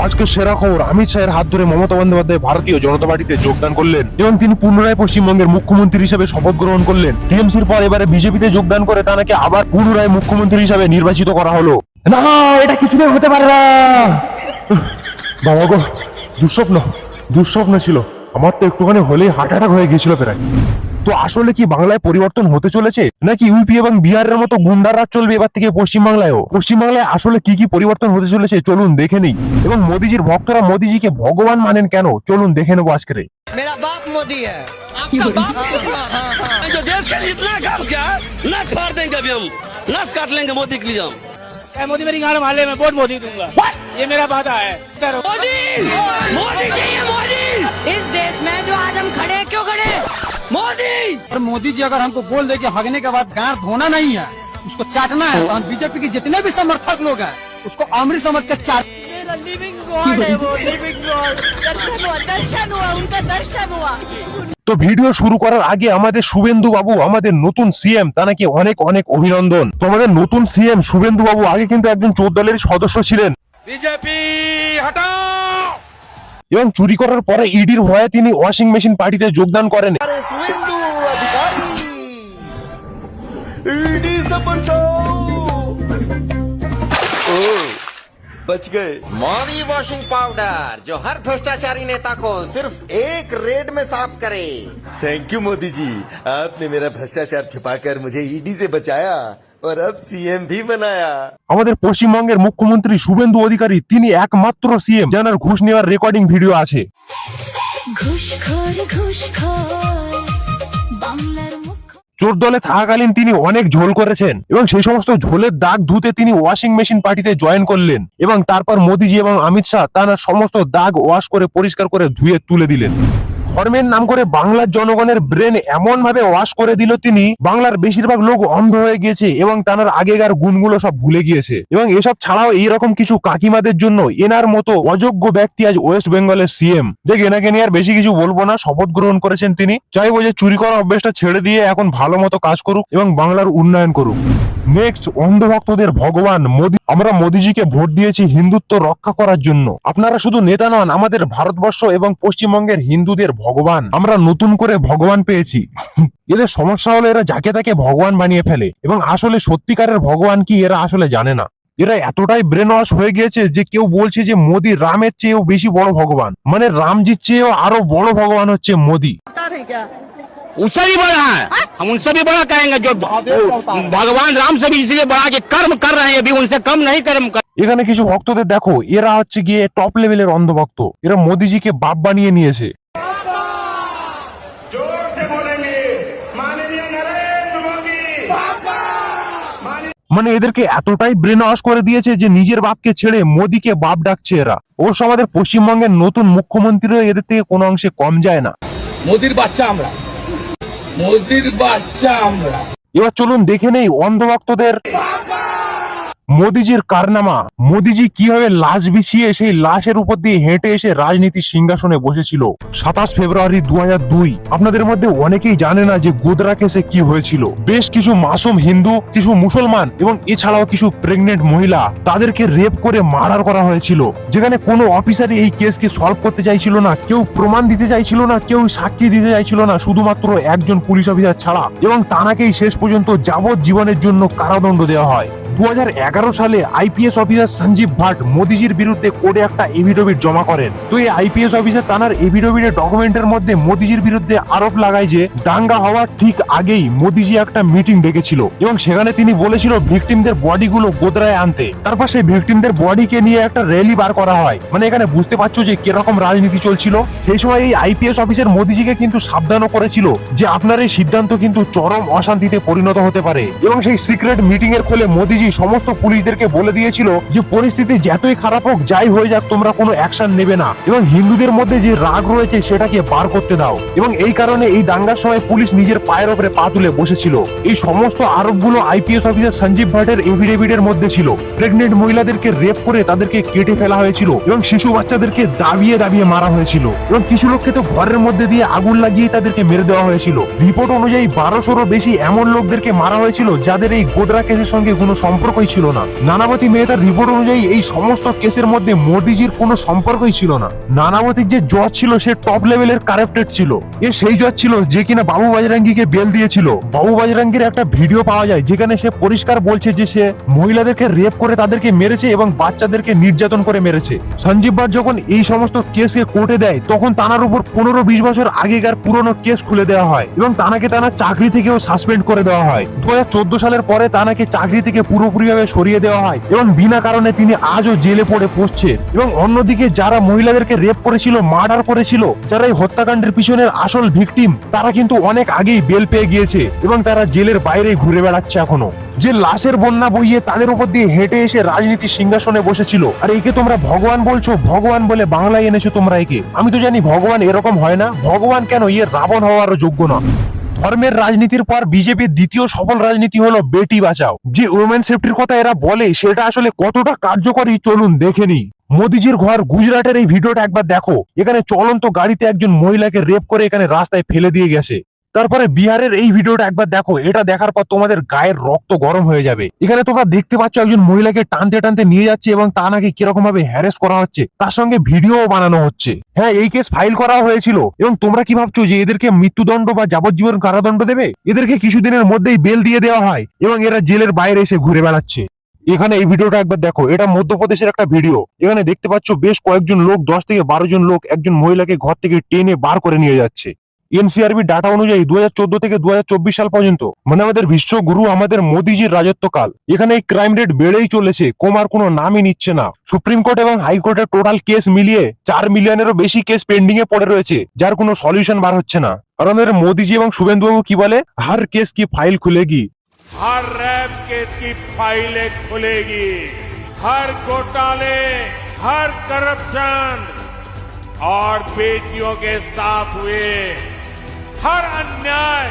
আজকে সেরা খবর, অমিত শাহের হাত ধরে মমতা বন্দ্যোপাধ্যায় ভারতীয় জনতা পার্টিতে যোগদান করলেন এবং তিনি পুনরায় পশ্চিমবঙ্গের মুখ্যমন্ত্রী হিসেবে শপথ গ্রহণ করলেন। টিএমসির পর এবারে বিজেপিতে যোগদান করে তাকে আবার পুনরায় মুখ্যমন্ত্রী হিসেবে নির্বাচিত করা হলো। না, এটা কিছুতেই হতে পারে না। বাবা গো, দুঃস্বপ্ন ছিল আমার, তো একটুখানি হলেই হার্ট অ্যাটাক হয়ে গিয়েছিল প্রায়। তো আসলে কি বাংলায় পরিবর্তন হতে চলেছে, নাকি ইউপি এবং বিহারের মতো গুন্ডা রাজ চলবে এবার থেকে পশ্চিমবাংলায়ও? পশ্চিমবাংলায় আসলে কি কি পরিবর্তন হতে চলেছে চলুন দেখে নেই। এবং মোদিজির ভক্তরা মোদিজিকে ভগবান মানেন কেন, চলুন দেখে নেবো আজকে। मेरा बाप मोदी है। आपका बाप जो देश के लिए इतना काम किया है, नस फाड़ देंगे अभी हम, नस काट लेंगे मोदी के लिए हम। मोदी मेरी गाड़ी माले में वोट मोदी दूंगा, ये मेरा वादा है। मोदी मोदी चाहिए मोदी। इस देश में जो आज हम खड़े हैं, क्यों खड़े हैं? मोदी और मोदी जी अगर हमको बोल दे कि हगने के बाद गांठ धोना नहीं है, उसको चाटना है, तो हम बीजेपी के जितने भी समर्थक लोग हैं उसको अमृत समझ कर चाट। मेरा लिविंग गॉड है वो, लिविंग गॉड। दर्शन हुआ उनका, दर्शन हुआ। তো ভিডিও শুরু করার আগে আমাদের শুভেন্দু বাবু, আমাদের নতুন সিএম, তাকে অনেক অনেক অভিনন্দন। তো আমাদের নতুন সিএম শুভেন্দু বাবু আগে কিন্তু একজন চোর দলের সদস্য ছিলেন बीजेपी हटाओ। এবং চুরি করার পরে ইডির ভয়ে তিনি ওয়াশিং মেশিন পার্টিতে যোগদান করেন। शुभेंदु अधिकारी ईडी से बचाओ। बच गए। मोदी वॉशिंग पाउडर जो हर भ्रष्टाचारी नेता को सिर्फ एक रेड में साफ करे। थैंक यू मोदी जी, आपने मेरा भ्रष्टाचार छुपाकर मुझे ईडी से बचाया और अब सीएम भी बनाया। আমাদের পশ্চিমবঙ্গের মুখ্যমন্ত্রী শুভেন্দু অধিকারী, তিনি একমাত্র সিএম যার ঘুষ নেওয়ার রেকর্ডিং ভিডিও আছে। চোর দলে থাকাকালীন তিনি অনেক ঝোল করেছেন এবং সেই সমস্ত ঝোলের দাগ ধুতে তিনি ওয়াশিং মেশিন পার্টিতে জয়েন করলেন এবং তারপর মোদিজি এবং অমিত শাহ তার সমস্ত দাগ ওয়াশ করে পরিষ্কার করে ধুয়ে তুলে দিলেন। ধর্মের নাম করে বাংলার জনগণের ব্রেন এমন ভাবে ওয়াশ করে দিল তিনি, বাংলার বেশিরভাগ লোক অন্ধ হয়ে গিয়েছে এবং তার আগেকার গুণগুলো সব ভুলে গিয়েছে। এবং এসব ছাড়াও এইরকম কিছু কাকিমাদের জন্য এনার মতো অযোগ্য ব্যক্তি আজ ওয়েস্ট বেঙ্গলের সিএম। দেখ, এনাকে নিয়ে আর বেশি কিছু বলবো না, শপথ গ্রহণ করেছেন তিনি। চাইবো যে চুরি করার অভ্যেসটা ছেড়ে দিয়ে এখন ভালো মতো কাজ করুক এবং বাংলার উন্নয়ন করুক। নেক্সট, অন্ধভক্তদের ভগবান মোদি। আমরা মোদিজিকে ভোট দিয়েছি হিন্দুত্ব রক্ষা করার জন্য। আপনারা শুধু নেতা নন, আমাদের ভারতবর্ষ এবং পশ্চিমবঙ্গের হিন্দুদের ভগবান। আমরা নতুন করে ভগবান পেয়েছি। এদের সমস্যা হলো এরা যাকে তাকে ভগবান বানিয়ে ফেলে এবং আসলে সত্যিকারের ভগবান কি এরা আসলে জানে না। এরা এতটাই ব্রেন ওয়াশ হয়ে গিয়েছে যে কেউ বলছে যে মোদি রামের চেয়েও বেশি বড় ভগবান, মানে রামজির চেয়েও আরো বড় ভগবান হচ্ছে মোদি। उससे भी बड़ा है, हम उनसे भी बड़ा कहेंगे। जो भगवान राम से भी इसलिए बड़ा कि कर्म कर रहे हैं, अभी उनसे कम नहीं कर्म कर। এখানে কিছু ভক্তদের দেখো, এরা হচ্ছে গিয়ে টপ লেভেলের অন্ধভক্ত। এরা মোদিজিকে বাপ বানিয়ে নিয়েছে। মানে এদেরকে এতটাই ব্রেন ওয়াশ করে দিয়েছে যে নিজের বাপকে ছেড়ে মোদিকে বাপ ডাকছে এরা। অবশ্য আমাদের পশ্চিমবঙ্গের নতুন মুখ্যমন্ত্রীও এদের থেকে কোনো অংশে কম যায় না। মোদির বাচ্চা আমরা, মোদির বাচ্চা আমরা। এবার চলুন দেখে নেই অন্ধভক্তদের মোদিজির কারনামা। মোদিজি কিভাবে লাশ বিছিয়ে সেই লাশের উপর দিয়ে হেঁটে এসে রাজনীতির সিংহাসনে বসেছিল 27 ফেব্রুয়ারি 2002। আপনাদের মধ্যে অনেকেই জানে না যে গোদরা কেসে কি হয়েছিল। বেশ কিছু মাসুম হিন্দু, কিছু মুসলমান এবং এছাড়াও কিছু প্রেগনেন্ট মহিলা, তাদেরকে রেপ করে মার্ডার করা হয়েছিল। যেখানে কোনো অফিসারই এই কেসকে সলভ করতে চাইছিল না, কেউ প্রমাণ দিতে চাইছিল না, কেউ সাক্ষী দিতে চাইছিল না, শুধুমাত্র একজন পুলিশ অফিসার ছাড়া। এবং তানাকেই শেষ পর্যন্ত যাবজ্জীবনের জন্য কারাদণ্ড দেওয়া হয়। 2011 সালে আইপিএস অফিসার সঞ্জীব ভাট মোদিজির বিরুদ্ধে কোর্টে একটা এফিডেভিট জমা করেন। তো এই আইপিএস অফিসার তার এফিডেভিটের ডকুমেন্টের মধ্যে মোদিজির বিরুদ্ধে আরোপ লাগায় যে দাঙ্গা হওয়ার ঠিক আগেই মোদিজি একটা মিটিং ডেকেছিল এবং সেখানে তিনি বলেছিল ভিকটিমদের বডিগুলো গোদরায় আনতে। তারপর সেই ভিকটিমদের বডিকে নিয়ে একটা র্যালি বার করা হয়। মানে এখানে বুঝতে পারছো যে কিরকম রাজনীতি চলছিল। সেই সময় এই আইপিএস অফিসার মোদিজিকে কিন্তু সাবধানও করেছিল যে আপনার এই সিদ্ধান্ত কিন্তু চরম অশান্তিতে পরিণত হতে পারে। এবং সেই সিক্রেট মিটিং এর ফলে মোদিজি সমস্ত পুলিশদেরকে বলে দিয়েছিল যে পরিস্থিতি যতই খারাপ হোক, যাই হয়ে যাক, তোমরা কোনো অ্যাকশন নেবে না এবং হিন্দুদের মধ্যে যে রাগ রয়েছে সেটাকে বার করতে দাও। এবং এই কারণে এই দাঙ্গার সময় পুলিশ নিজের পায়ের উপরে পা তুলে বসেছিল। এই সমস্ত আরোপগুলো আইপিএস অফিসার সঞ্জীব ভাটের এফিডেভিটের মধ্যে ছিল। প্রেগনেন্ট মহিলাদেরকে রেপ করে তাদেরকে কেটে ফেলা হয়েছিল এবং শিশু বাচ্চাদেরকে দাবিয়ে দাবিয়ে মারা হয়েছিল এবং কিছু লোককে তো ঘরের মধ্যে দিয়ে আগুন লাগিয়ে তাদেরকে মেরে দেওয়া হয়েছিল। রিপোর্ট অনুযায়ী 1200-রও বেশি এমন লোকদেরকে মারা হয়েছিল যাদের এই গোদরা কেসের সঙ্গে কোনো সম্পর্ক সম্পর্কই ছিল না। নানাবতী মেহতার রিপোর্ট অনুযায়ী এই সমস্ত কেসের মধ্যে মোদিজির কোনো সম্পর্কই ছিল না। নানাবতীর যে জজ ছিল সে টপ লেভেলের কারাপ্টেড ছিল। এ সেই জজ ছিল যে কিনা বাবু বাজরাঙ্গিকে বেল দিয়েছিল। বাবু বাজরাঙ্গির একটা ভিডিও পাওয়া যায় যেখানে সে পরিষ্কার বলছে যে সে মহিলাদেরকে রেপ করে তাদেরকে মেরেছে এবং বাচ্চাদেরকে নির্যাতন করে মেরেছে। সঞ্জীব বাট যখন এই সমস্ত কেসকে কোর্টে দেয় তখন তানার উপর 15-20 বছর আগেকার পুরনো কেস খুলে দেওয়া হয় এবং তানাকে তানার চাকরি থেকেও সাসপেন্ড করে দেওয়া হয়। 2014 সালের পরে তানাকে চাকরি থেকে পুরোপুরিভাবে সরিয়ে দেওয়া হয় এবং বিনা কারণে তিনি আজও জেলে পড়ে পড়ছে। এবং অন্যদিকে যারা মহিলাদেরকে রেপ করেছিল, মার্ডার করেছিল, যারা এই হত্যাকাণ্ডের পিছনের আসল ভিকটিম, তারা কিন্তু অনেক আগেই বেল পেয়ে গিয়েছে এবং তারা জেলের বাইরে ঘুরে বেড়াচ্ছে এখনো। যে লাশের বন্যা বইয়ে তাদের উপর দিয়ে হেঁটে এসে রাজনীতি সিংহাসনে বসেছিল, আর একে তোমরা ভগবান বলছো, ভগবান বলে বাংলায় এনেছো তোমরা একে। আমি তো জানি ভগবান এরকম হয় না, ভগবান কেন ইয়ে রাবণ হওয়ারও যোগ্য না। ধর্মের রাজনীতির পর বিজেপির দ্বিতীয় সফল রাজনীতি হলো বেটি বাঁচাও। যে ওমেন সেফটির কথা এরা বলে সেটা আসলে কতটা কার্যকরী চলুন দেখে নিই। মোদিজির ঘর গুজরাটের এই ভিডিওটা একবার দেখো। এখানে চলন্ত গাড়িতে একজন মহিলাকে রেপ করে এখানে রাস্তায় ফেলে দিয়ে গেছে। তারপরে বিহারের এই ভিডিওটা একবার দেখো। এটা দেখার পর তোমাদের গায়ের রক্ত গরম হয়ে যাবে। এখানে তোমরা দেখতে পাচ্ছ একজন মহিলাকে টানতে টানতে নিয়ে যাচ্ছে এবং তা নাকি কিরকম ভাবে হ্যারেস করা হচ্ছে, তার সঙ্গে ভিডিও বানানো হচ্ছে। হ্যাঁ, এই কেস ফাইল করা হয়েছিল। এবং তোমরা কি ভাবছো যে এদেরকে মৃত্যুদণ্ড বা যাবজ্জীবন কারাদণ্ড দেবে? এদেরকে কিছুদিনের মধ্যেই বেল দিয়ে দেওয়া হয় এবং এরা জেলের বাইরে এসে ঘুরে বেড়াচ্ছে। এখানে এই ভিডিওটা একবার দেখো। এটা মধ্যপ্রদেশের একটা ভিডিও। এখানে দেখতে পাচ্ছ বেশ কয়েকজন লোক, 10 থেকে 12 জন লোক একজন মহিলাকে ঘর থেকে টেনে বার করে নিয়ে যাচ্ছে। এনসিআরবি ডাটা অনুযায়ী 2014 থেকে 2024 সাল পর্যন্ত, মানে আমাদের বিশ্বগুরু আমাদের মোদিজির রাজত্বকাল, এখানে এই ক্রাইম রেট বেড়েই চলেছে, কমার কোনো নামই নিচ্ছে না। সুপ্রিম কোর্ট এবং হাইকোর্টের টোটাল কেস মিলিয়ে 4 মিলিয়নেরও বেশি কেস পেন্ডিং এ পড়ে রয়েছে, যার কোনো সলিউশন বার হচ্ছে না। আর আমাদের মোদিজি এবং শুভেন্দুবাবু কি বলে, हर केस की फाइल खुलेगी, हर रैप केस की फाइलें खुलेगी, हर घोटाले, हर करप्शन और बेटियों के साथ हुए हर अन्याय।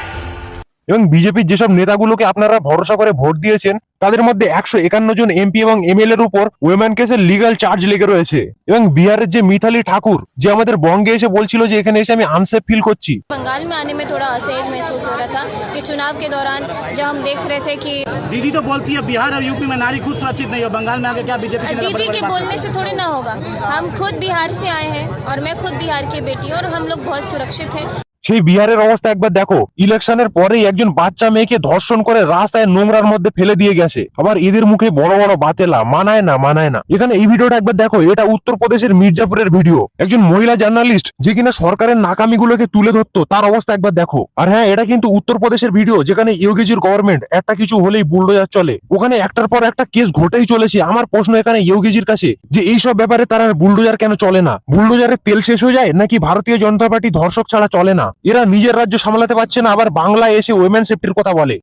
এবং বিজেপির যেসব নেতাগুলোকে আপনারা ভরসা করে ভোট দিয়েছেন তাদের মধ্যে 151 জন এমপি এবং এমএলএ এর উপর ওমেন কেসের লিগ্যাল চার্জ লেগে রয়েছে। এবং বিহারের যে মিথালি ঠাকুর, যে আমাদের বঙ্গে এসে বলছিল যে এখানে এসে আমি আনসেফ ফিল করছি। बंगाल में आने में थोड़ा असहज महसूस हो रहा था कि चुनाव के दौरान जब हम देख रहे थे कि दीदी तो बोलती है बिहार और यूपी में नारी खुद सुरक्षित नहीं है, बंगाल में आके क्या बीजेपी दीदी के बोलने से थोड़ी ना होगा। हम खुद बिहार से आए हैं और मैं खुद बिहार की बेटी हूं और हम लोग बहुत सुरक्षित हैं। সেই বিহারের অবস্থা একবার দেখো। ইলেকশনের পরেই একজন বাচ্চা মেয়েকে ধর্ষণ করে রাস্তায় নোংরার মধ্যে ফেলে দিয়ে গেছে। আবার এদের মুখে বড় বড় বাতেলা, মানায় না, মানায় না। এখানে এই ভিডিওটা একবার দেখো। এটা উত্তরপ্রদেশের মির্জাপুরের ভিডিও। একজন মহিলা জার্নালিস্ট যে কিনা সরকারের নাকামিগুলোকে তুলে ধরতো, তার অবস্থা একবার দেখো। আর হ্যাঁ, এটা কিন্তু উত্তরপ্রদেশের ভিডিও যেখানে ইয়োগীজির গভর্নমেন্ট, একটা কিছু হলেই বুলডোজার চলে। ওখানে একটার পর একটা কেস ঘটেই চলেছে। আমার প্রশ্ন এখানে ইয়োগীজির কাছে যে এইসব ব্যাপারে তারা বুলডোজার কেন চলে না? বুলডোজারের তেল শেষ হয়ে যায় নাকি ভারতীয় জনতা পার্টি ধর্ষক ছাড়া চলে না? এরা নিজের রাজ্য সামলাতে পারছে না, আবার বাংলায় এসে ওমেন সেফটির কথা বলে।